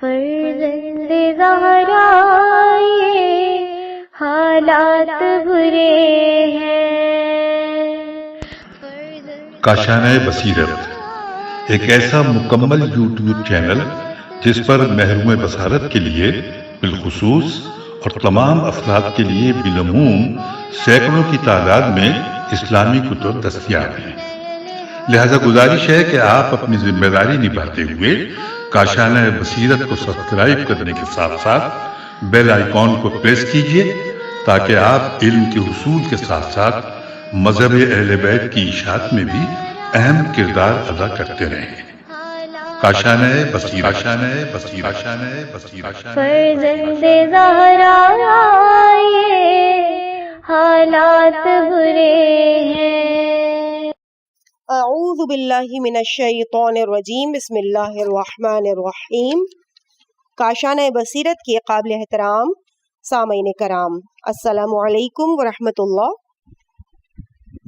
فرزند زہرا یہ حالات برے ہیں۔ کاشانۂ بصیرت ایک ایسا مکمل یوٹیوب چینل جس پر محروم بصارت کے لیے بالخصوص اور تمام افراد کے لیے بالعموم سینکڑوں کی تعداد میں اسلامی کتب دستیاب ہیں۔ لہذا گزارش ہے کہ آپ اپنی ذمہ داری نبھاتے ہوئے کاشانۂ بصیرت کو سبسکرائب کرنے کے ساتھ ساتھ بیل آئیکن کو پریس کیجیے تاکہ آپ علم کے حصول کے ساتھ ساتھ مذہب اہل بیت کی اشاعت میں بھی اہم کردار ادا کرتے رہیں۔ کاشانۂ بصیرت، کاشانۂ بصیرت، کاشانۂ بصیرت۔ فرزند زہرا یہ حالات برے ہیں۔ اعوذ باللہ من الشیطان الرجیم، بسم اللہ الرحمن الرحیم۔ کاشانۂ بصیرت کے قابل احترام سامعین کرام، السلام علیکم ورحمۃ اللہ۔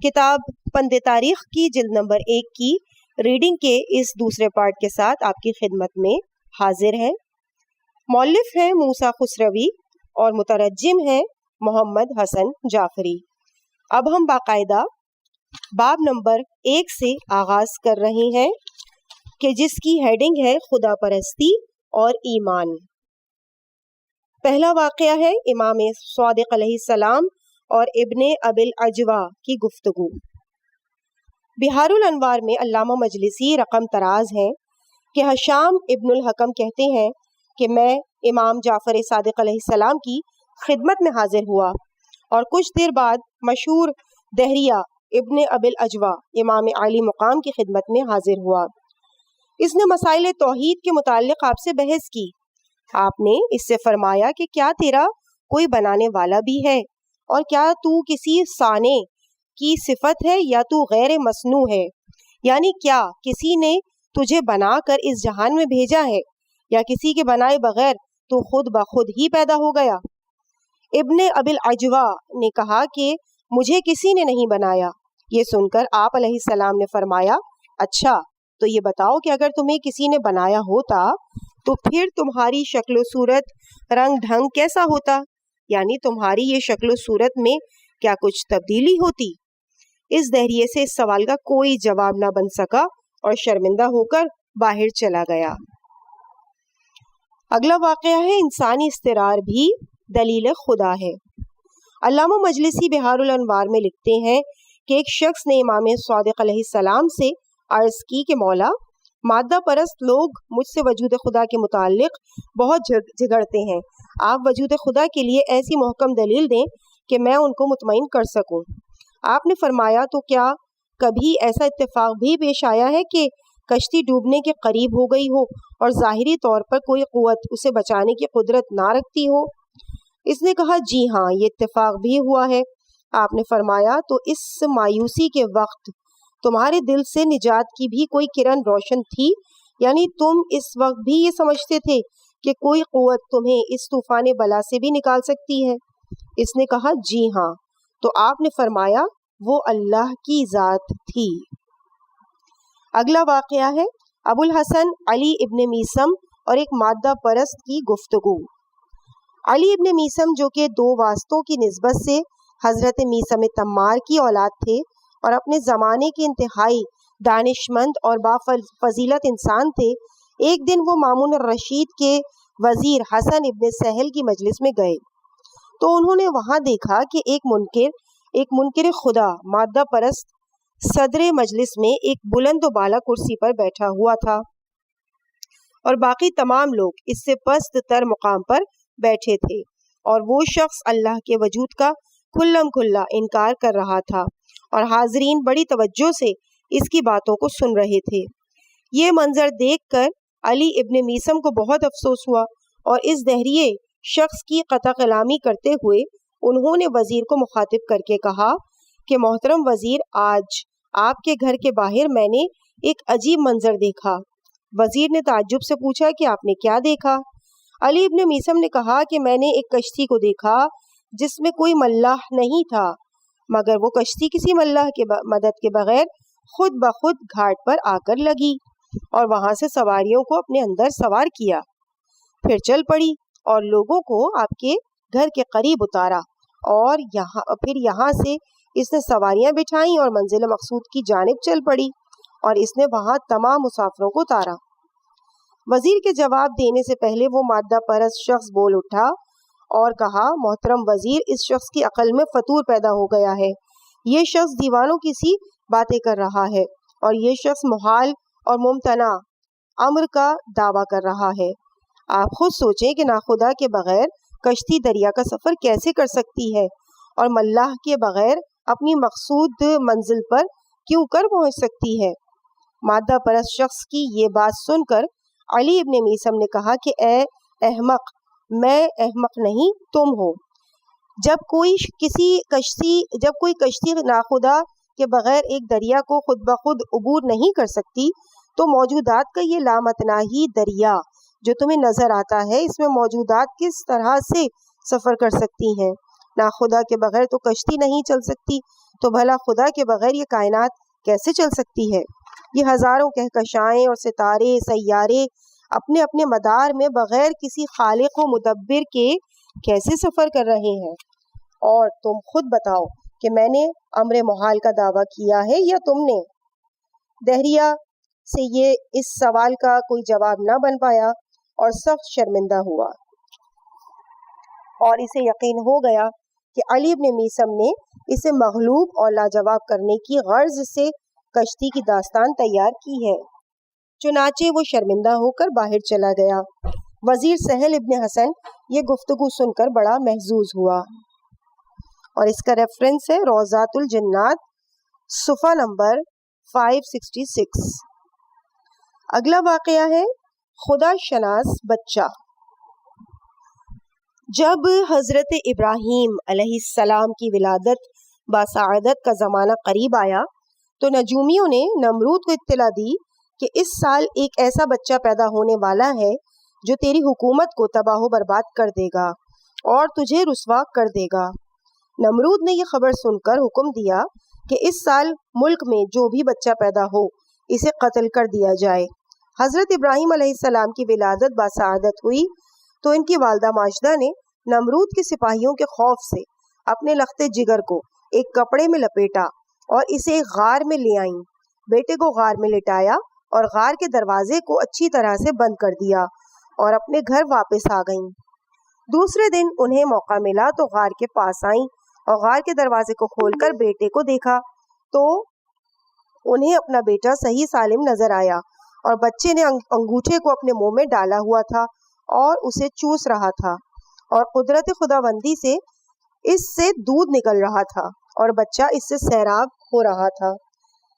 کتاب پند تاریخ کی جلد نمبر 1 کی ریڈنگ کے اس دوسرے پارٹ کے ساتھ آپ کی خدمت میں حاضر ہیں۔ مؤلف ہیں موسیٰ خسروی اور مترجم ہیں محمد حسن جعفری۔ اب ہم باقاعدہ باب نمبر 1 سے آغاز کر رہے ہیں کہ جس کی ہیڈنگ ہے خدا پرستی اور ایمان۔ پہلا واقعہ ہے امام صادق علیہ السلام اور ابن ابی العجوہ کی گفتگو۔ بہار الانوار میں علامہ مجلسی رقم تراز ہیں کہ ہشام ابن الحکم کہتے ہیں کہ میں امام جعفر صادق علیہ السلام کی خدمت میں حاضر ہوا اور کچھ دیر بعد مشہور دہریہ ابن ابی العجوہ امام عالی مقام کی خدمت میں حاضر ہوا۔ اس نے مسائل توحید کے متعلق آپ سے بحث کی۔ آپ نے اس سے فرمایا کہ کیا تیرا کوئی بنانے والا بھی ہے، اور کیا تو کسی صانع کی صفت ہے یا تو غیر مصنوع ہے، یعنی کیا کسی نے تجھے بنا کر اس جہان میں بھیجا ہے یا کسی کے بنائے بغیر تو خود بخود ہی پیدا ہو گیا؟ ابن ابی العجوہ نے کہا کہ مجھے کسی نے نہیں بنایا۔ یہ سن کر آپ علیہ السلام نے فرمایا، اچھا تو یہ بتاؤ کہ اگر تمہیں کسی نے بنایا ہوتا تو پھر تمہاری شکل و صورت، رنگ ڈھنگ کیسا ہوتا، یعنی تمہاری یہ شکل و صورت میں کیا کچھ تبدیلی ہوتی؟ اس دہریے سے اس سوال کا کوئی جواب نہ بن سکا اور شرمندہ ہو کر باہر چلا گیا۔ اگلا واقعہ ہے انسانی اضطرار بھی دلیل خدا ہے۔ علامہ مجلسی بہار الانوار میں لکھتے ہیں کہ ایک شخص نے امام صادق علیہ السلام سے عرض کی کہ مولا، مادہ پرست لوگ مجھ سے وجود خدا کے متعلق بہت جھگڑتے ہیں، آپ وجود خدا کے لیے ایسی محکم دلیل دیں کہ میں ان کو مطمئن کر سکوں۔ آپ نے فرمایا تو کیا کبھی ایسا اتفاق بھی پیش آیا ہے کہ کشتی ڈوبنے کے قریب ہو گئی ہو اور ظاہری طور پر کوئی قوت اسے بچانے کی قدرت نہ رکھتی ہو؟ اس نے کہا جی ہاں، یہ اتفاق بھی ہوا ہے۔ آپ نے فرمایا تو اس مایوسی کے وقت تمہارے دل سے نجات کی بھی کوئی کرن روشن تھی، یعنی تم اس وقت بھی یہ سمجھتے تھے کہ کوئی قوت تمہیں اس طوفان بلا سے بھی نکال سکتی ہے؟ اس نے کہا جی ہاں۔ تو آپ نے فرمایا وہ اللہ کی ذات تھی۔ اگلا واقعہ ہے ابو الحسن علی ابن میثم اور ایک مادہ پرست کی گفتگو۔ علی ابن میثم جو کہ 2 واسطوں کی نسبت سے حضرت میثم تمار کی اولاد تھے اور اپنے زمانے کے انتہائی دانشمند اور بافضیلت انسان تھے، ایک دن وہ مامون الرشید کے وزیر حسن ابن سہل کی مجلس میں گئے تو انہوں نے وہاں دیکھا کہ ایک منکر خدا مادہ پرست صدر مجلس میں ایک بلند و بالا کرسی پر بیٹھا ہوا تھا اور باقی تمام لوگ اس سے پست تر مقام پر بیٹھے تھے، اور وہ شخص اللہ کے وجود کا کھلم کھلا انکار کر رہا تھا اور حاضرین بڑی توجہ سے اس کی باتوں کو سن رہے تھے۔ یہ منظر دیکھ کر علی ابن میثم کو بہت افسوس ہوا اور اس دہریے شخص کی قطع کلامی کرتے ہوئے انہوں نے وزیر کو مخاطب کر کے کہا کہ محترم وزیر، آج آپ کے گھر کے باہر میں نے ایک عجیب منظر دیکھا۔ وزیر نے تعجب سے پوچھا کہ آپ نے کیا دیکھا؟ علی ابن میثم نے کہا کہ میں نے ایک کشتی کو دیکھا جس میں کوئی ملاح نہیں تھا، مگر وہ کشتی کسی ملاح کے مدد کے بغیر خود بخود گھاٹ پر آ کر لگی اور وہاں سے سواریوں کو اپنے اندر سوار کیا۔ پھر چل پڑی اور لوگوں کو آپ کے گھر کے قریب اتارا، اور پھر یہاں سے اس نے سواریاں بٹھائیں اور منزل مقصود کی جانب چل پڑی، اور اس نے وہاں تمام مسافروں کو اتارا۔ وزیر کے جواب دینے سے پہلے وہ مادہ پرست شخص بول اٹھا اور کہا، محترم وزیر، اس شخص کی عقل میں فطور پیدا ہو گیا ہے، یہ شخص دیوانوں کی سی باتیں کر رہا ہے، اور یہ شخص محال اور ممتنع امر کا دعویٰ کر رہا ہے۔ آپ خود سوچیں کہ ناخدا کے بغیر کشتی دریا کا سفر کیسے کر سکتی ہے، اور ملاح کے بغیر اپنی مقصود منزل پر کیوں کر پہنچ سکتی ہے؟ مادہ پرست شخص کی یہ بات سن کر علی ابن میثم نے کہا کہ اے احمق، میں احمق نہیں، تم ہو۔ جب کوئی کشتی ناخدا کے بغیر ایک دریا کو خود بخود عبور نہیں کر سکتی، تو موجودات کا یہ لامتناہی دریا جو تمہیں نظر آتا ہے، اس میں موجودات کس طرح سے سفر کر سکتی ہیں؟ ناخدا کے بغیر تو کشتی نہیں چل سکتی، تو بھلا خدا کے بغیر یہ کائنات کیسے چل سکتی ہے؟ یہ ہزاروں کہکشائیں اور ستارے سیارے اپنے اپنے مدار میں بغیر کسی خالق و مدبر کے کیسے سفر کر رہے ہیں؟ اور تم خود بتاؤ کہ میں نے امر محال کا دعویٰ کیا ہے یا تم نے؟ دہریہ سے یہ اس سوال کا کوئی جواب نہ بن پایا اور سخت شرمندہ ہوا، اور اسے یقین ہو گیا کہ علی ابن میثم نے اسے مغلوب اور لاجواب کرنے کی غرض سے کشتی کی داستان تیار کی ہے۔ چنانچہ وہ شرمندہ ہو کر باہر چلا گیا۔ وزیر سہل ابن حسن یہ گفتگو سن کر بڑا محظوظ ہوا، اور اس کا ریفرنس ہے روضات الجنات صفحہ نمبر 566۔ اگلا واقعہ ہے خدا شناس بچہ۔ جب حضرت ابراہیم علیہ السلام کی ولادت باسعادت کا زمانہ قریب آیا تو نجومیوں نے نمرود کو اطلاع دی کہ اس سال ایک ایسا بچہ پیدا ہونے والا ہے جو تیری حکومت کو تباہ و برباد کر دے گا اور تجھے رسوا کر دے گا۔ نمرود نے یہ خبر سن کر حکم دیا کہ اس سال ملک میں جو بھی بچہ پیدا ہو اسے قتل کر دیا جائے۔ حضرت ابراہیم علیہ السلام کی ولادت باسعادت ہوئی تو ان کی والدہ ماجدہ نے نمرود کے سپاہیوں کے خوف سے اپنے لختے جگر کو ایک کپڑے میں لپیٹا اور اسے ایک غار میں لے آئیں۔ بیٹے کو غار میں لٹایا اور غار کے دروازے کو اچھی طرح سے بند کر دیا اور اپنے گھر واپس آ گئیں۔ دوسرے دن انہیں موقع ملا تو غار کے پاس آئیں اور غار کے دروازے کو کھول کر بیٹے کو دیکھا تو انہیں اپنا بیٹا صحیح سالم نظر آیا، اور بچے نے انگوٹھے کو اپنے منہ میں ڈالا ہوا تھا اور اسے چوس رہا تھا، اور قدرت خداوندی سے اس سے دودھ نکل رہا تھا اور بچہ اس سے سیراب ہو رہا تھا۔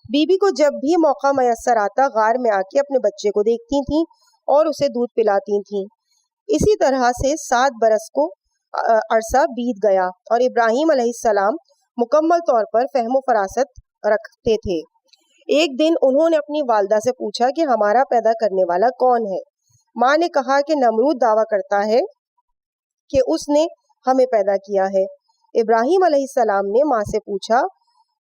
بی بی کو جب بھی موقع میسر آتا غار میں آ کے اپنے بچے کو دیکھتی تھیں اور اسے دودھ پلاتی تھیں۔ اسی طرح سے 7 برس کو عرصہ بیت گیا اور ابراہیم علیہ السلام مکمل طور پر فہم و فراست رکھتے تھے۔ ایک دن انہوں نے اپنی والدہ سے پوچھا کہ ہمارا پیدا کرنے والا کون ہے؟ ماں نے کہا کہ نمرود دعویٰ کرتا ہے کہ اس نے ہمیں پیدا کیا ہے۔ ابراہیم علیہ السلام نے ماں سے پوچھا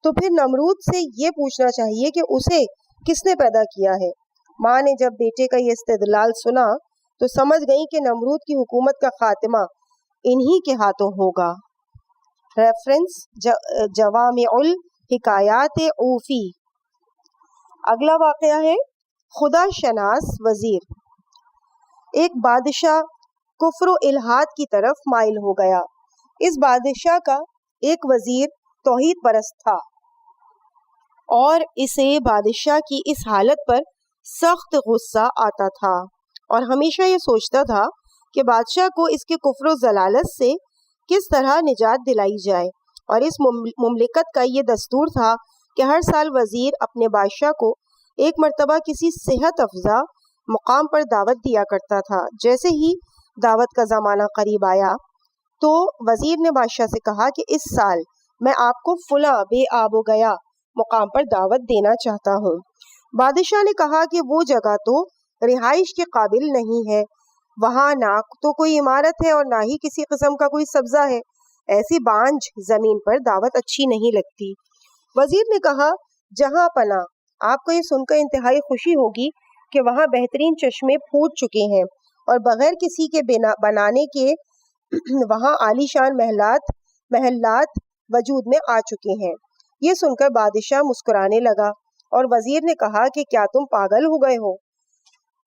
تو پھر نمرود سے یہ پوچھنا چاہیے کہ اسے کس نے پیدا کیا ہے؟ ماں نے جب بیٹے کا یہ استدلال سنا تو سمجھ گئی کہ نمرود کی حکومت کا خاتمہ انہی کے ہاتھوں ہوگا۔ ریفرنس جوامع الحکایات اوفی۔ اگلا واقعہ ہے خدا شناس وزیر۔ ایک بادشاہ کفر و الحاد کی طرف مائل ہو گیا۔ اس بادشاہ کا ایک وزیر توحید پرست تھا اور اسے بادشاہ کی اس حالت پر سخت غصہ آتا تھا اور ہمیشہ یہ سوچتا تھا کہ بادشاہ کو اس کے کفر و ضلالت سے کس طرح نجات دلائی جائے، اور اس مملکت کا یہ دستور تھا کہ ہر سال وزیر اپنے بادشاہ کو ایک مرتبہ کسی صحت افزا مقام پر دعوت دیا کرتا تھا۔ جیسے ہی دعوت کا زمانہ قریب آیا تو وزیر نے بادشاہ سے کہا کہ اس سال میں آپ کو فلاں بے آب و گیا مقام پر دعوت دینا چاہتا ہوں۔ بادشاہ نے کہا کہ وہ جگہ تو رہائش کے قابل نہیں ہے، وہاں نہ تو کوئی عمارت ہے اور نہ ہی کسی قسم کا کوئی سبزہ ہے، ایسی بانجھ زمین پر دعوت اچھی نہیں لگتی۔ وزیر نے کہا جہاں پناہ آپ کو یہ سن کر انتہائی خوشی ہوگی کہ وہاں بہترین چشمے پھوٹ چکے ہیں اور بغیر کسی کے بنانے کے وہاں عالی شان محلات وجود میں آ چکے ہیں۔ یہ سن کر بادشاہ مسکرانے لگا اور وزیر نے کہا کہ کیا تم پاگل ہو گئے ہو؟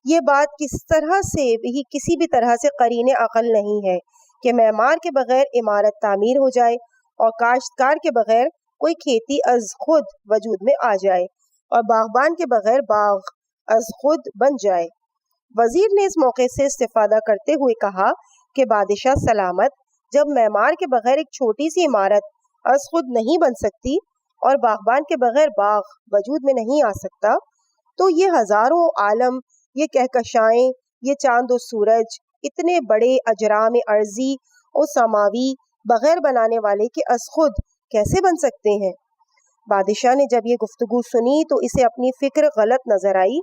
یہ بات کسی بھی طرح سے قرین عقل نہیں ہے کہ معمار کے بغیر عمارت تعمیر ہو جائے اور کاشتکار کے بغیر کوئی کھیتی از خود وجود میں آ جائے اور باغبان کے بغیر باغ از خود بن جائے۔ وزیر نے اس موقع سے استفادہ کرتے ہوئے کہا کہ بادشاہ سلامت، جب معمار کے بغیر ایک چھوٹی سی عمارت از خود نہیں بن سکتی اور باغبان کے بغیر باغ وجود میں نہیں آ سکتا، تو یہ ہزاروں عالم، یہ کہکشائیں، یہ چاند و سورج، اتنے بڑے اجرام ارضی اور سماوی بغیر بنانے والے کے از خود کیسے بن سکتے ہیں؟ بادشاہ نے جب یہ گفتگو سنی تو اسے اپنی فکر غلط نظر آئی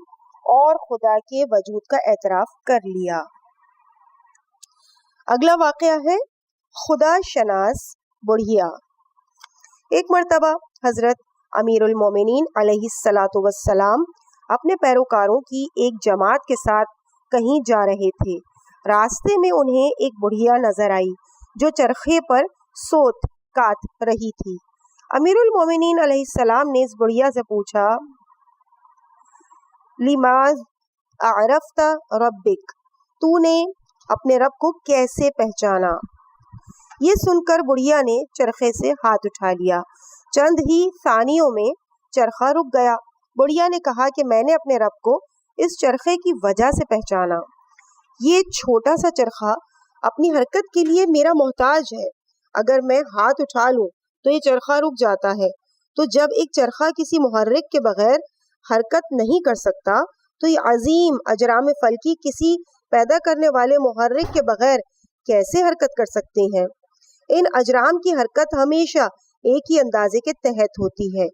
اور خدا کے وجود کا اعتراف کر لیا۔ اگلا واقعہ ہے خدا شناس بڑھیا۔ ایک مرتبہ حضرت امیر المومنین علیہ الصلاۃ والسلام اپنے پیروکاروں کی ایک جماعت کے ساتھ کہیں جا رہے تھے۔ راستے میں انہیں ایک بڑھیا نظر آئی جو چرخے پر سوت کاٹ رہی تھی۔ امیر المومنین علیہ السلام نے اس بڑھیا سے پوچھا، لماذ عرفت ربک، تو نے اپنے رب کو کیسے پہچانا؟ یہ سن کر بڑھیا نے چرخے سے ہاتھ اٹھا لیا۔ چند ہی ثانیوں میں چرخہ رک گیا۔ بڑھیا نے کہا کہ میں نے اپنے رب کو اس چرخے کی وجہ سے پہچانا۔ یہ چھوٹا سا چرخہ اپنی حرکت کے لیے میرا محتاج ہے۔ اگر میں ہاتھ اٹھا لوں تو یہ چرخہ رک جاتا ہے، تو جب ایک چرخہ کسی محرک کے بغیر حرکت نہیں کر سکتا تو یہ عظیم اجرام فلکی کسی پیدا کرنے والے محرک کے بغیر کیسے حرکت کر سکتے ہیں؟ ان اجرام کی حرکت ہمیشہ ایک ہی اندازے کے تحت ہوتی ہے۔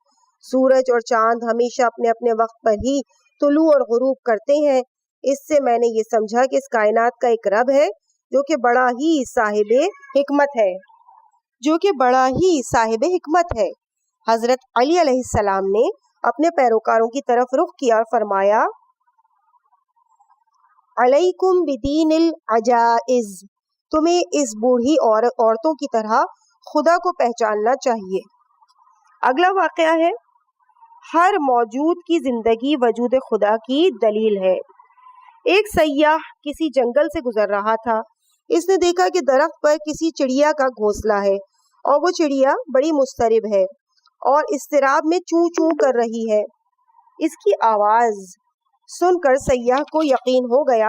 سورج اور چاند ہمیشہ اپنے اپنے وقت پر ہی طلوع اور غروب کرتے ہیں۔ اس سے میں نے یہ سمجھا کہ اس کائنات کا ایک رب ہے جو کہ بڑا ہی صاحب حکمت ہے۔ حضرت علی علیہ السلام نے اپنے پیروکاروں کی طرف رخ کیا اور فرمایا، علیکم بدین العجائز، تمہیں اس بوڑھی عورتوں کی طرح خدا کو پہچاننا چاہیے۔ اگلا واقعہ ہے ہر موجود کی زندگی وجود خدا کی دلیل ہے۔ ایک سیاح کسی جنگل سے گزر رہا تھا۔ اس نے دیکھا کہ درخت پر کسی چڑیا کا گھونسلہ ہے اور وہ چڑیا بڑی مضطرب ہے اور اضطراب میں چوں چوں کر رہی ہے۔ اس کی آواز سن کر سیاح کو یقین ہو گیا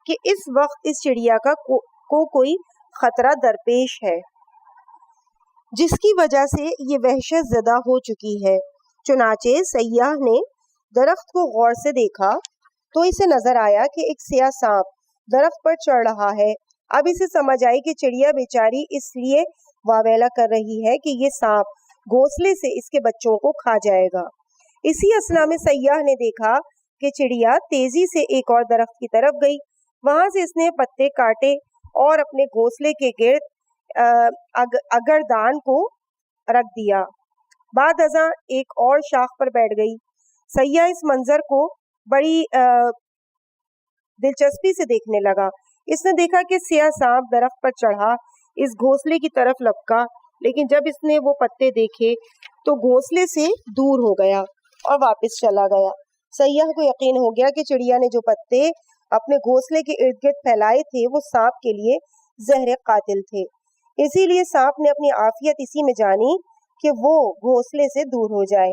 کہ اس وقت اس چڑیا کو کوئی خطرہ درپیش ہے جس کی وجہ سے یہ وحشت زدہ ہو چکی ہے۔ چنانچہ سیاح نے درخت کو غور سے دیکھا تو اسے نظر آیا کہ ایک سیاہ سانپ درخت پر چڑھ رہا ہے۔ اب اسے سمجھ آئی کہ چڑیا بیچاری اس لیے واویلا کر رہی ہے کہ یہ سانپ گھونسلے سے اس کے بچوں کو کھا جائے گا۔ اسی اثنا میں سیاح نے دیکھا کہ چڑیا تیزی سے ایک اور درخت کی طرف گئی۔ وہاں سے اس نے پتے کاٹے اور اپنے گھونسلے کے گرد اگردان کو رکھ دیا۔ بعد ازاں ایک اور شاخ پر بیٹھ گئی۔ سیاح اس منظر کو بڑی دلچسپی سے دیکھنے لگا۔ اس نے دیکھا کہ سیاہ سانپ درخت پر چڑھا اس گھونسلے کی طرف لپکا، لیکن جب اس نے وہ پتے دیکھے تو گھونسلے سے دور ہو گیا اور واپس چلا گیا۔ سیاح کو یقین ہو گیا کہ چڑیا نے جو پتے اپنے گھونسلے کے ارد گرد پھیلائے تھے وہ سانپ کے لیے زہر قاتل تھے، اسی لیے سانپ نے اپنی عافیت اسی میں جانی کہ وہ گھونسلے سے دور ہو جائے۔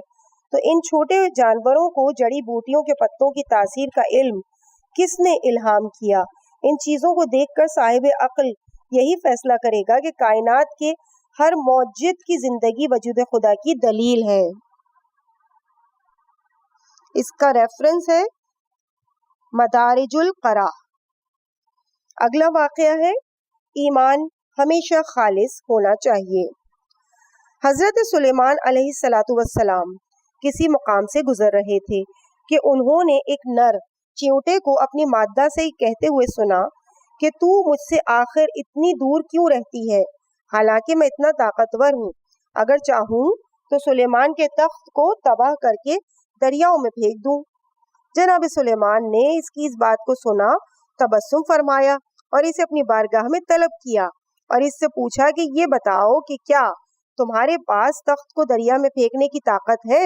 تو ان چھوٹے جانوروں کو جڑی بوٹیوں کے پتوں کی تاثیر کا علم کس نے الہام کیا؟ ان چیزوں کو دیکھ کر صاحب عقل یہی فیصلہ کرے گا کہ کائنات کے ہر موجود کی زندگی وجود خدا کی دلیل ہے۔ اس کا ریفرنس ہے مدارج القراء۔ اگلا واقعہ ہے ایمان ہمیشہ خالص ہونا چاہیے۔ حضرت سلیمان علیہ السلام کسی مقام سے گزر رہے تھے کہ انہوں نے ایک نر چیونٹے کو اپنی مادہ سے کہتے ہوئے سنا کہ تو مجھ سے آخر اتنی دور کیوں رہتی ہے، حالانکہ میں اتنا طاقتور ہوں، اگر چاہوں تو سلیمان کے تخت کو تباہ کر کے دریاؤں میں پھینک دوں۔ جناب سلیمان نے اس بات کو سنا تبسم فرمایا اور اسے اپنی بارگاہ میں طلب کیا اور اس سے پوچھا کہ یہ بتاؤ کہ کیا تمہارے پاس تخت کو دریا میں پھینکنے کی طاقت ہے؟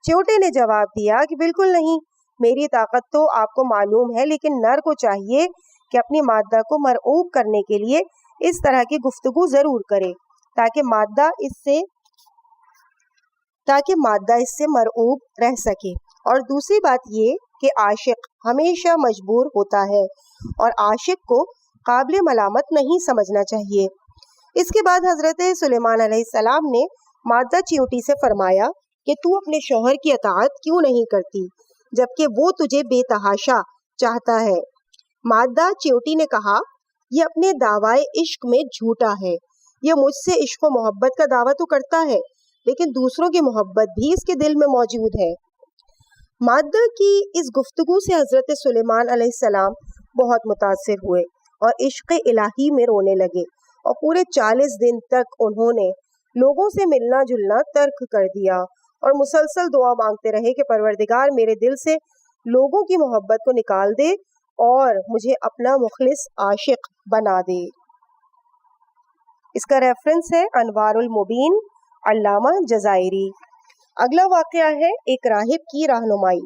چیوٹے نے جواب دیا کہ بالکل نہیں، میری طاقت تو آپ کو معلوم ہے، لیکن نر کو چاہیے کہ اپنی مادہ کو مرعوب کرنے کے لیے اس طرح کی گفتگو ضرور کرے تاکہ مادہ اس سے مرعوب رہ سکے۔ اور دوسری بات یہ کہ عاشق ہمیشہ مجبور ہوتا ہے اور عاشق کو قابل ملامت نہیں سمجھنا چاہیے۔ اس کے بعد حضرت سلیمان علیہ السلام نے مادہ چیونٹی سے فرمایا کہ تو اپنے شوہر کی اطاعت کیوں نہیں کرتی جبکہ وہ تجھے بے تحاشا چاہتا ہے؟ مادہ چیونٹی نے کہا، یہ اپنے دعوائے عشق میں جھوٹا ہے، یہ مجھ سے عشق و محبت کا دعویٰ تو کرتا ہے لیکن دوسروں کی محبت بھی اس کے دل میں موجود ہے۔ مادہ کی اس گفتگو سے حضرت سلیمان علیہ السلام بہت متاثر ہوئے اور عشق الہی میں رونے لگے اور پورے 40 دن تک انہوں نے لوگوں سے ملنا جلنا ترک کر دیا اور مسلسل دعا مانگتے رہے کہ پروردگار میرے دل سے لوگوں کی محبت کو نکال دے اور مجھے اپنا مخلص عاشق بنا دے۔ اس کا ریفرنس ہے انوار المبین، علامہ جزائری۔ اگلا واقعہ ہے ایک راہب کی رہنمائی۔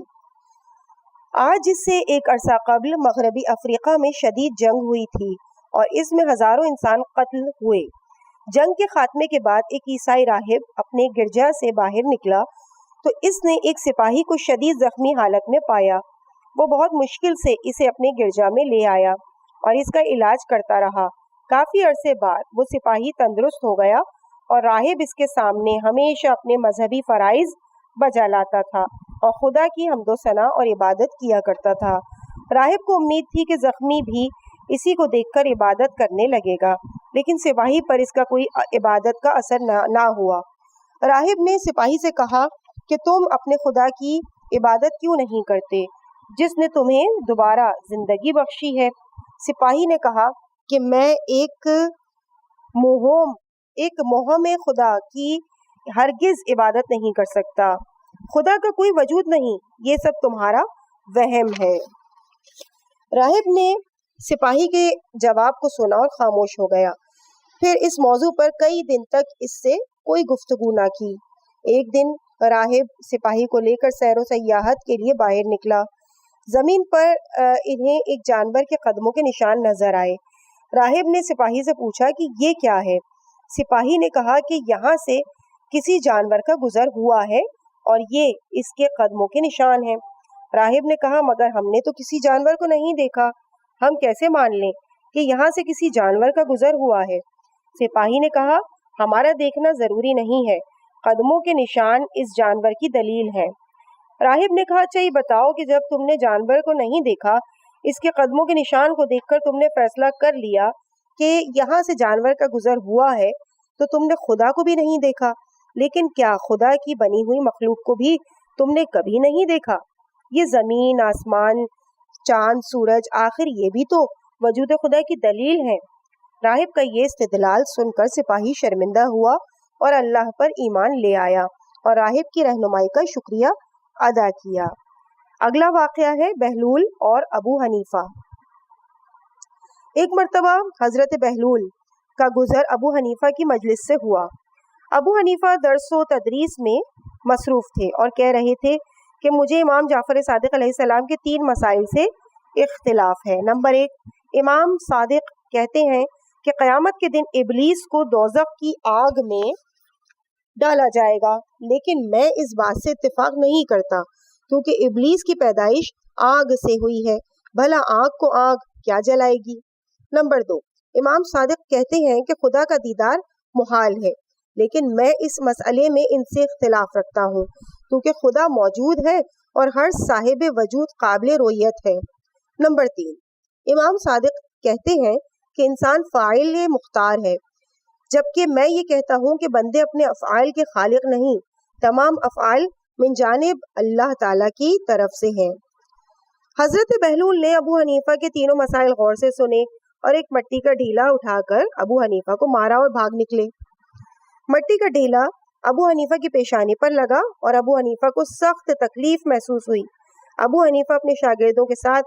آج سے ایک عرصہ قبل مغربی افریقہ میں شدید جنگ ہوئی تھی اور اس میں ہزاروں انسان قتل ہوئے۔ جنگ کے خاتمے کے بعد ایک عیسائی راہب اپنے گرجا سے باہر نکلا تو اس نے ایک سپاہی کو شدید زخمی حالت میں پایا۔ وہ بہت مشکل سے اسے اپنے گرجا میں لے آیا اور اس کا علاج کرتا رہا۔ کافی عرصے بعد وہ سپاہی تندرست ہو گیا اور راہب اس کے سامنے ہمیشہ اپنے مذہبی فرائض بجا لاتا تھا اور خدا کی حمد و ثنا اور عبادت کیا کرتا تھا۔ راہب کو امید تھی کہ زخمی بھی اسی کو دیکھ کر عبادت کرنے لگے گا، لیکن سپاہی پر اس کا کوئی عبادت کا اثر نہ ہوا۔ راہب نے سپاہی سے کہا کہ تم اپنے خدا کی عبادت کیوں نہیں کرتے جس نے تمہیں دوبارہ زندگی بخشی ہے؟ سپاہی نے کہا کہ میں ایک موہم خدا کی ہرگز عبادت نہیں کر سکتا، خدا کا کوئی وجود نہیں، یہ سب تمہارا وہم ہے۔ راہب نے سپاہی کے جواب کو سنا اور خاموش ہو گیا، پھر اس موضوع پر کئی دن تک اس سے کوئی گفتگو نہ کی۔ ایک دن راہب سپاہی کو لے کر سیر و سیاحت کے لیے باہر نکلا۔ زمین پر انہیں ایک جانور کے قدموں کے نشان نظر آئے۔ راہب نے سپاہی سے پوچھا کہ یہ کیا ہے؟ سپاہی نے کہا کہ یہاں سے کسی جانور کا گزر ہوا ہے اور یہ اس کے قدموں کے نشان ہیں۔ راہب نے کہا مگر ہم نے تو کسی جانور کو نہیں دیکھا، ہم کیسے مان لیں کہ یہاں سے کسی جانور کا گزر ہوا ہے؟ سپاہی نے کہا ہمارا دیکھنا ضروری نہیں ہے، قدموں کے نشان اس جانور کی دلیل ہے۔ راہب نے کہا اچھا یہ بتاؤ کہ جب تم نے جانور کو نہیں دیکھا، اس کے قدموں کے نشان کو دیکھ کر تم نے فیصلہ کر لیا کہ یہاں سے جانور کا گزر ہوا ہے، تو تم نے خدا کو بھی نہیں دیکھا، لیکن کیا خدا کی بنی ہوئی مخلوق کو بھی تم نے کبھی نہیں دیکھا؟ یہ زمین، آسمان، چاند، سورج، آخر یہ بھی تو وجود خدا کی دلیل ہے۔ راہب کا یہ استدلال سن کر سپاہی شرمندہ ہوا اور اللہ پر ایمان لے آیا اور راہب کی رہنمائی کا شکریہ ادا کیا۔ اگلا واقعہ ہے بہلول اور ابو حنیفہ۔ ایک مرتبہ حضرت بہلول کا گزر ابو حنیفہ کی مجلس سے ہوا۔ ابو حنیفہ درس و تدریس میں مصروف تھے اور کہہ رہے تھے کہ مجھے امام جعفر صادق علیہ السلام کے 3 مسائل سے اختلاف ہے۔ نمبر 1، امام صادق کہتے ہیں کہ قیامت کے دن ابلیس کو دوزخ کی آگ میں ڈالا جائے گا، لیکن میں اس بات سے اتفاق نہیں کرتا کیونکہ ابلیس کی پیدائش آگ سے ہوئی ہے، بھلا آگ کو آگ کیا جلائے گی۔ نمبر 2، امام صادق کہتے ہیں کہ خدا کا دیدار محال ہے، لیکن میں اس مسئلے میں ان سے اختلاف رکھتا ہوں کیونکہ خدا موجود ہے اور ہر صاحب وجود قابل رؤیت ہے۔ نمبر 3، امام صادق کہتے ہیں کہ انسان فاعل مختار ہے، جبکہ میں یہ کہتا ہوں کہ بندے اپنے افعال کے خالق نہیں، تمام افعال من جانب اللہ تعالیٰ کی طرف سے ہیں۔ حضرت بہلول نے ابو حنیفہ کے تینوں مسائل غور سے سنے اور ایک مٹی کا ڈھیلا اٹھا کر ابو حنیفہ کو مارا اور بھاگ نکلے۔ مٹی کا ڈھیلا ابو حنیفہ کی پیشانی پر لگا اور ابو حنیفہ کو سخت تکلیف محسوس ہوئی۔ ابو حنیفہ اپنے شاگردوں کے ساتھ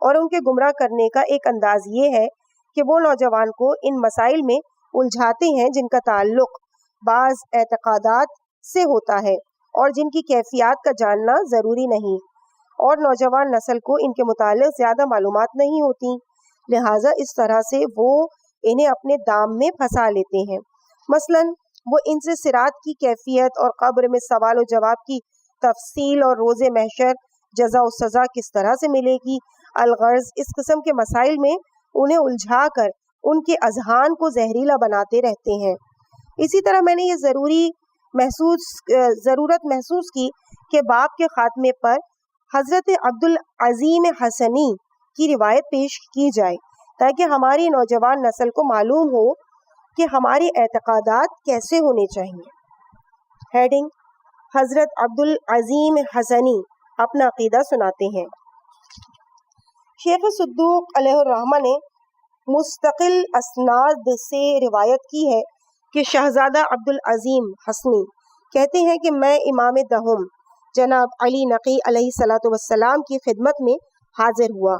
اور ان کے گمراہ کرنے کا ایک انداز یہ ہے کہ وہ نوجوان کو ان مسائل میں الجھاتے ہیں جن کا تعلق بعض اعتقادات سے ہوتا ہے اور جن کی کیفیات کا جاننا ضروری نہیں، اور نوجوان نسل کو ان کے متعلق زیادہ معلومات نہیں ہوتی، لہٰذا اس طرح سے وہ انہیں اپنے دام میں پھنسا لیتے ہیں۔ مثلاً وہ ان سے صراط کی کیفیت اور قبر میں سوال و جواب کی تفصیل اور روز محشر جزا و سزا کس طرح سے ملے گی، الغرض اس قسم کے مسائل میں انہیں الجھا کر ان کے اذہان کو زہریلا بناتے رہتے ہیں۔ اسی طرح میں نے یہ ضرورت محسوس کی کہ باپ کے خاتمے پر حضرت عبدالعظیم حسنی کی روایت پیش کی جائے تاکہ ہماری نوجوان نسل کو معلوم ہو کہ ہمارے اعتقادات کیسے ہونے چاہیے۔ ہیڈنگ: حضرت عبدالعظیم حسنی اپنا عقیدہ سناتے ہیں۔ شیخ صدوق علیہ الرحمہ نے مستقل اسناد سے روایت کی ہے کہ شہزادہ عبدالعظیم حسنی کہتے ہیں کہ میں امام دہم جناب علی نقی علیہ الصلوۃ والسلام کی خدمت میں حاضر ہوا۔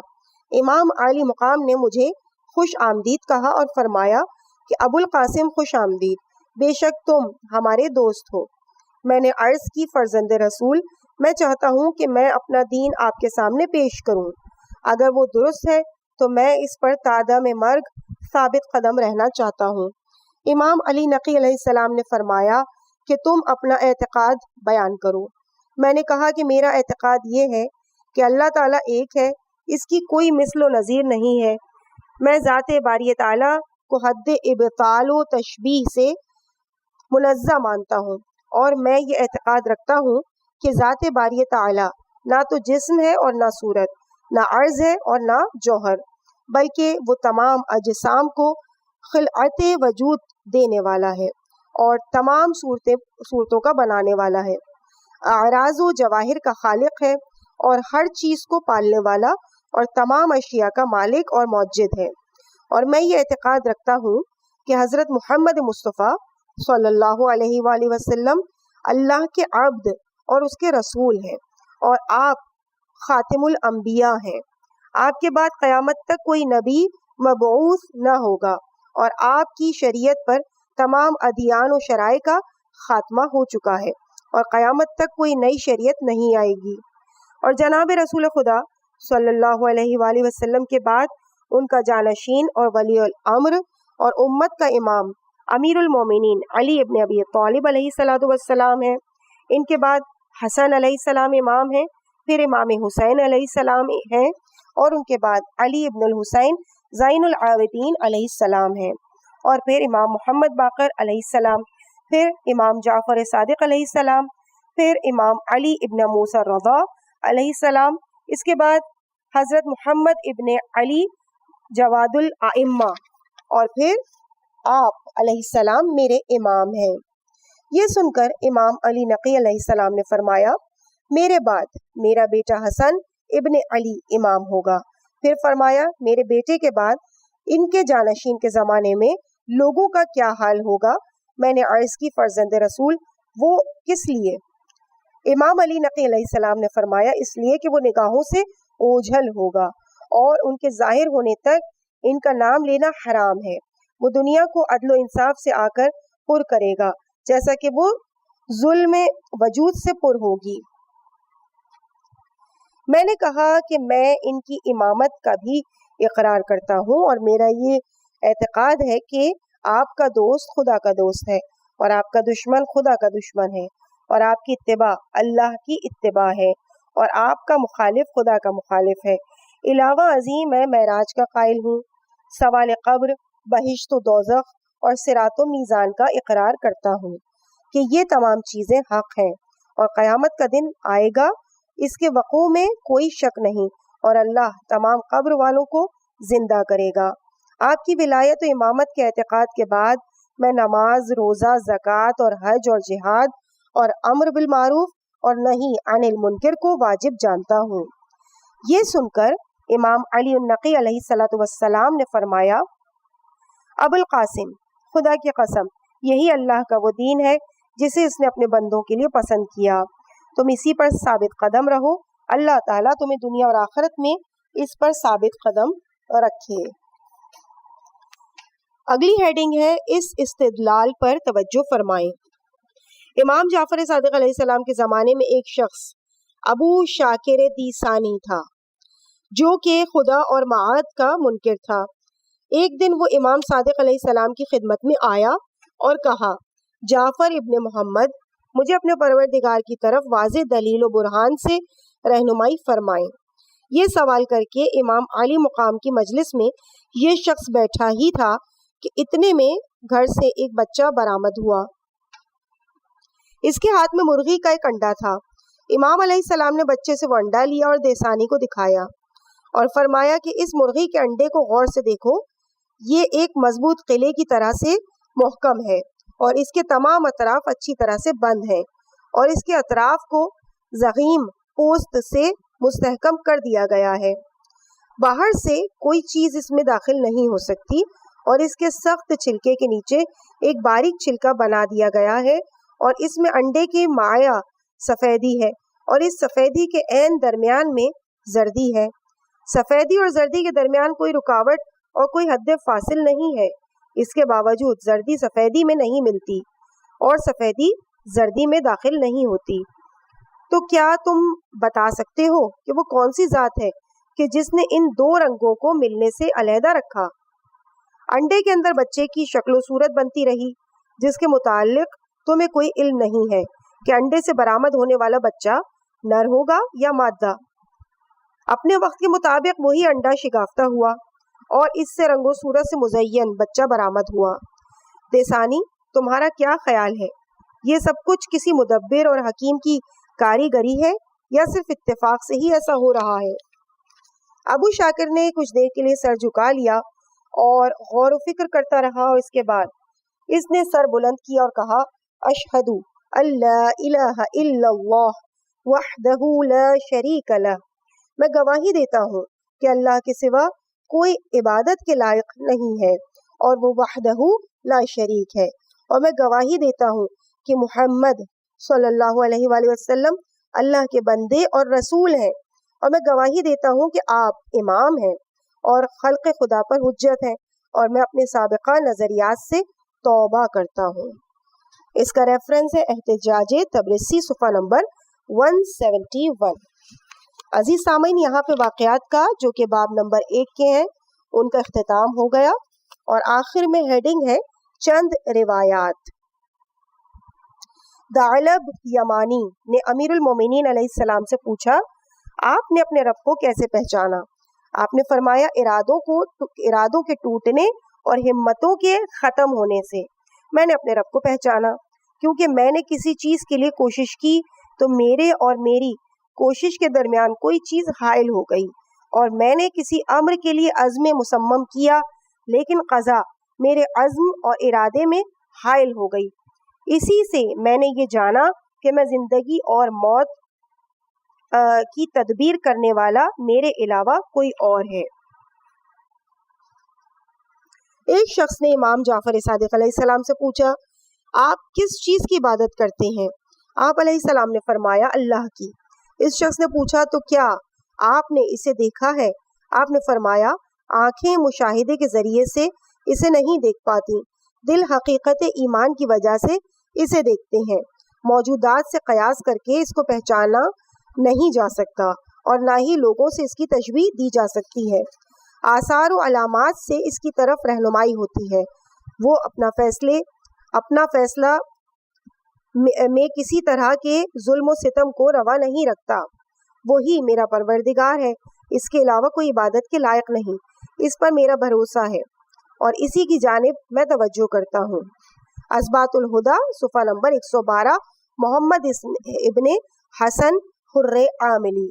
امام عالی مقام نے مجھے خوش آمدید کہا اور فرمایا کہ ابو القاسم خوش آمدید، بے شک تم ہمارے دوست ہو۔ میں نے عرض کی فرزند رسول، میں چاہتا ہوں کہ میں اپنا دین آپ کے سامنے پیش کروں، اگر وہ درست ہے تو میں اس پر تعدم مرگ ثابت قدم رہنا چاہتا ہوں۔ امام علی نقی علیہ السلام نے فرمایا کہ تم اپنا اعتقاد بیان کرو۔ میں نے کہا کہ میرا اعتقاد یہ ہے کہ اللہ تعالیٰ ایک ہے، اس کی کوئی مثل و نظیر نہیں ہے۔ میں ذات باری تعالیٰ کو حد ابطال و تشبیہ سے منزہ مانتا ہوں، اور میں یہ اعتقاد رکھتا ہوں کہ ذات باری تعالیٰ نہ تو جسم ہے اور نہ صورت، نہ عرض ہے اور نہ جوہر، بلکہ وہ تمام اجسام کو خلعت وجود دینے والا ہے اور تمام صورتوں کا بنانے والا ہے، اعراض و جواہر کا خالق ہے اور ہر چیز کو پالنے والا اور تمام اشیاء کا مالک اور موجد ہے۔ اور میں یہ اعتقاد رکھتا ہوں کہ حضرت محمد مصطفیٰ صلی اللہ علیہ وآلہ وسلم اللہ کے عبد اور اس کے رسول ہیں، اور آپ خاتم الانبیاء ہیں۔ آپ کے بعد قیامت تک کوئی نبی مبعوث نہ ہوگا، اور آپ کی شریعت پر تمام ادیان و شرائع کا خاتمہ ہو چکا ہے، اور قیامت تک کوئی نئی شریعت نہیں آئے گی۔ اور جناب رسول خدا صلی اللہ علیہ وآلہ وسلم کے بعد ان کا جانشین اور ولی الامر اور امت کا امام امیر المومنین علی ابن ابی طالب علیہ الصلوۃ والسلام ہے۔ ان کے بعد حسن علیہ السلام امام ہیں، پھر امام حسین علیہ السلام ہیں، اور ان کے بعد علی ابن الحسین زین العابدین علیہ السلام ہیں، اور پھر امام محمد باقر علیہ السلام، پھر امام جعفر صادق علیہ السلام، پھر امام علی ابن موسیٰ الرضا علیہ السلام، اس کے بعد حضرت محمد ابن علی جواد الائمہ، اور پھر آپ علیہ السلام میرے امام ہیں۔ یہ سن کر امام علی نقی علیہ السلام نے فرمایا، میرے بعد میرا بیٹا حسن ابن علی امام ہوگا۔ پھر فرمایا، میرے بیٹے کے بعد ان کے جانشین کے زمانے میں لوگوں کا کیا حال ہوگا؟ میں نے عرض کی، فرزند رسول وہ کس لیے؟ امام علی نقی علیہ السلام نے فرمایا، اس لیے کہ وہ نگاہوں سے اوجھل ہوگا اور ان کے ظاہر ہونے تک ان کا نام لینا حرام ہے۔ وہ دنیا کو عدل و انصاف سے آ کر پر کرے گا جیسا کہ وہ ظلم وجود سے پر ہوگی۔ میں نے کہا کہ میں ان کی امامت کا بھی اقرار کرتا ہوں، اور میرا یہ اعتقاد ہے کہ آپ کا دوست خدا کا دوست ہے، اور آپ کا دشمن خدا کا دشمن ہے، اور آپ کی اتباع اللہ کی اتباع ہے، اور آپ کا مخالف خدا کا مخالف ہے۔ علاوہ ازیں میں معراج کا قائل ہوں، سوال قبر، بہشت و دوزخ اور صراط و میزان کا اقرار کرتا ہوں کہ یہ تمام چیزیں حق ہیں، اور قیامت کا دن آئے گا، اس کے وقوع میں کوئی شک نہیں، اور اللہ تمام قبر والوں کو زندہ کرے گا۔ آپ کی ولایت و امامت کے اعتقاد کے بعد میں نماز، روزہ، زکوٰۃ اور حج اور جہاد اور امر بالمعروف اور نہی عن المنکر کو واجب جانتا ہوں۔ یہ سن کر امام علی النقی علیہ الصلوۃ والسلام نے فرمایا، ابو القاسم، خدا کی قسم یہی اللہ کا وہ دین ہے جسے اس نے اپنے بندوں کے لیے پسند کیا، تم اسی پر ثابت قدم رہو، اللہ تعالیٰ تمہیں دنیا اور آخرت میں اس پر ثابت قدم رکھے۔ اگلی ہیڈنگ ہے اس استدلال پر توجہ فرمائیں۔ امام جعفر صادق علیہ السلام کے زمانے میں ایک شخص ابو شاکر دیسانی تھا جو کہ خدا اور معاد کا منکر تھا۔ ایک دن وہ امام صادق علیہ السلام کی خدمت میں آیا اور کہا، جعفر ابن محمد، مجھے اپنے پروردگار کی طرف واضح دلیل و برہان سے رہنمائی فرمائیں۔ یہ سوال کر کے امام عالی مقام کی مجلس میں یہ شخص بیٹھا ہی تھا کہ اتنے میں گھر سے ایک بچہ برآمد ہوا۔ اس کے ہاتھ میں مرغی کا ایک انڈا تھا۔ امام علیہ السلام نے بچے سے وہ انڈا لیا اور دیسانی کو دکھایا اور فرمایا کہ اس مرغی کے انڈے کو غور سے دیکھو، یہ ایک مضبوط قلعے کی طرح سے محکم ہے اور اس کے تمام اطراف اچھی طرح سے بند ہیں اور اس کے اطراف کو ضخیم پوست سے مستحکم کر دیا گیا ہے۔ باہر سے کوئی چیز اس میں داخل نہیں ہو سکتی اور اس کے سخت چھلکے کے نیچے ایک باریک چھلکا بنا دیا گیا ہے اور اس میں انڈے کی مائع سفیدی ہے اور اس سفیدی کے عین درمیان میں زردی ہے۔ سفیدی اور زردی کے درمیان کوئی رکاوٹ اور کوئی حد فاصل نہیں ہے۔ اس کے باوجود زردی سفیدی میں نہیں ملتی اور سفیدی زردی میں داخل نہیں ہوتی۔ تو کیا تم بتا سکتے ہو کہ وہ کون سی ذات ہے کہ جس نے ان دو رنگوں کو ملنے سے علیحدہ رکھا؟ انڈے کے اندر بچے کی شکل و صورت بنتی رہی جس کے متعلق تمہیں کوئی علم نہیں ہے کہ انڈے سے برآمد ہونے والا بچہ نر ہوگا یا مادہ۔ اپنے وقت کے مطابق وہی انڈا شگافتہ ہوا اور اس سے رنگ و صورت سے مزین بچہ برآمد ہوا۔ دیسانی، تمہارا کیا خیال ہے؟ یہ سب کچھ کسی مدبر اور حکیم کی کاریگری ہے یا صرف اتفاق سے ہی ایسا ہو رہا ہے؟ ابو شاکر نے کچھ دیر کے لیے سر جھکا لیا اور غور و فکر کرتا رہا اور اس کے بعد اس نے سر بلند کیا اور کہا، اشہد اللہ الہ الا اللہ وحدہ لا شریک لہ، میں گواہی دیتا ہوں کہ اللہ کے سوا کوئی عبادت کے لائق نہیں ہے اور وہ وحدہ لا شریک ہے، اور میں گواہی دیتا ہوں کہ محمد صلی اللہ علیہ وآلہ وسلم اللہ کے بندے اور رسول ہیں، اور میں گواہی دیتا ہوں کہ آپ امام ہیں اور خلق خدا پر حجت ہیں، اور میں اپنے سابقہ نظریات سے توبہ کرتا ہوں۔ اس کا ریفرنس ہے احتجاج تبرسی صفحہ نمبر 171۔ عزیز سامعین، یہاں پہ واقعات کا جو کہ باب نمبر 1 کے ہیں ان کا اختتام ہو گیا اور آخر میں ہیڈنگ ہے چند روایات۔ دعلب یمانی نے امیر المومنین علیہ السلام سے پوچھا، آپ نے اپنے رب کو کیسے پہچانا؟ آپ نے فرمایا، ارادوں کے ٹوٹنے اور ہمتوں کے ختم ہونے سے میں نے اپنے رب کو پہچانا، کیونکہ میں نے کسی چیز کے لیے کوشش کی تو میرے اور میری کوشش کے درمیان کوئی چیز حائل ہو گئی، اور میں نے کسی امر کے لیے عزم مصمم کیا لیکن قضا میرے عزم اور ارادے میں حائل ہو گئی۔ اسی سے میں نے یہ جانا کہ میں زندگی اور موت کی تدبیر کرنے والا میرے علاوہ کوئی اور ہے۔ ایک شخص نے امام جعفر صادق علیہ السلام سے پوچھا، آپ کس چیز کی عبادت کرتے ہیں؟ آپ علیہ السلام نے فرمایا، اللہ کی۔ اس شخص نے پوچھا، تو کیا آپ نے اسے دیکھا ہے؟ آپ نے فرمایا، آنکھیں مشاہدے کے ذریعے سے اسے نہیں دیکھ پاتی، دل حقیقت ایمان کی وجہ سے اسے دیکھتے ہیں۔ موجودات سے قیاس کر کے اس کو پہچانا نہیں جا سکتا اور نہ ہی لوگوں سے اس کی تشبیہ دی جا سکتی ہے۔ آثار و علامات سے اس کی طرف رہنمائی ہوتی ہے۔ وہ اپنا فیصلہ میں کسی طرح کے ظلم و ستم کو روا نہیں رکھتا۔ وہی میرا پروردگار ہے، اس کے علاوہ کوئی عبادت کے لائق نہیں، اس پر میرا بھروسہ ہے اور اسی کی جانب میں توجہ کرتا ہوں۔ اثبات الہدا صفحہ نمبر 112، محمد ابن حسن حر عاملی۔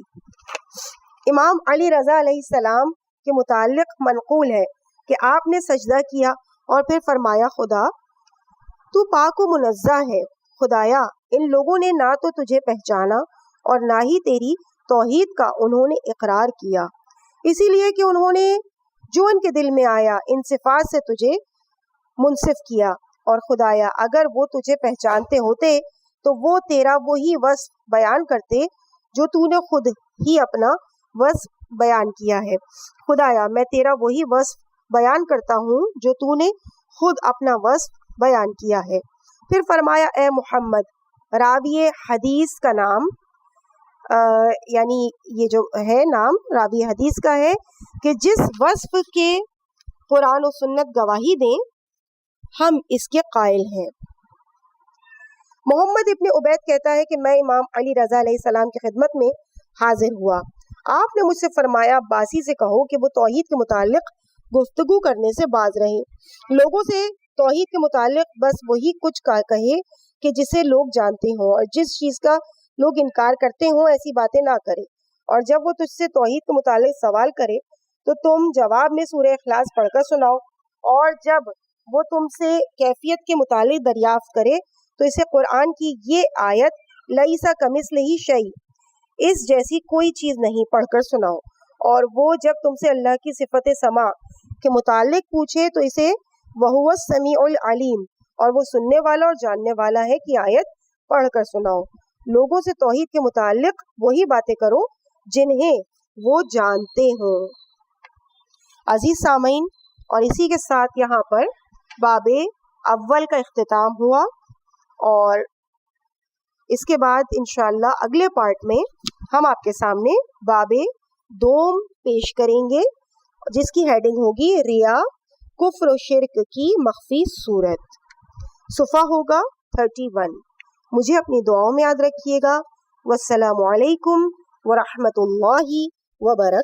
امام علی رضا علیہ السلام کے متعلق منقول ہے کہ آپ نے سجدہ کیا اور پھر فرمایا، خدا تو پاک و منزہ ہے، خدایا ان لوگوں نے نہ تو تجھے پہچانا اور نہ ہی تیری توحید کا انہوں نے اقرار کیا، اسی لیے کہ انہوں نے جو ان کے دل میں آیا ان صفات سے تجھے منصف کیا، اور خدایا اگر وہ تجھے پہچانتے ہوتے تو وہ تیرا وہی وصف بیان کرتے جو تو نے خود ہی اپنا وصف بیان کیا ہے۔ خدایا میں تیرا وہی وصف بیان کرتا ہوں جو تو نے خود اپنا وصف بیان کیا ہے۔ پھر فرمایا اے محمد، راوی حدیث کا نام یعنی یہ جو ہے نام راوی حدیث کا ہے کہ جس وصف کے قرآن و سنت گواہی دیں ہم اس کے قائل ہیں۔ محمد ابن عبید کہتا ہے کہ میں امام علی رضا علیہ السلام کی خدمت میں حاضر ہوا۔ آپ نے مجھ سے فرمایا عباسی سے کہو کہ وہ توحید کے متعلق گفتگو کرنے سے باز رہے، لوگوں سے توحید کے متعلق بس وہی کچھ کہے کہ جسے لوگ جانتے ہوں، اور جس چیز کا لوگ انکار کرتے ہوں ایسی باتیں نہ کرے، اور جب وہ تجھ سے توحید کے متعلق سوال کرے تو تم جواب میں سورہ اخلاص پڑھ کر سناؤ، اور جب وہ تم سے کیفیت کے متعلق دریافت کرے تو اسے قرآن کی یہ آیت لیسا کمثلہ شیء، اس جیسی کوئی چیز نہیں، پڑھ کر سناؤ، اور وہ جب تم سے اللہ کی صفت سماع کے متعلق پوچھے تو اسے وہو السمیع العلیم، اور وہ سننے والا اور جاننے والا ہے کی آیت پڑھ کر سناؤ۔ لوگوں سے توحید کے متعلق وہی باتیں کرو جنہیں وہ جانتے ہوں۔ عزیز سامعین، اور اسی کے ساتھ یہاں پر باب اول کا اختتام ہوا، اور اس کے بعد انشاءاللہ اگلے پارٹ میں ہم آپ کے سامنے باب دوم پیش کریں گے جس کی ہیڈنگ ہوگی ریا، کفر و شرک کی مخفی صورت۔ صفحہ ہوگا 31۔ مجھے اپنی دعاؤں میں یاد رکھیے گا۔ والسلام علیکم ورحمۃ اللہ وبرکاتہ۔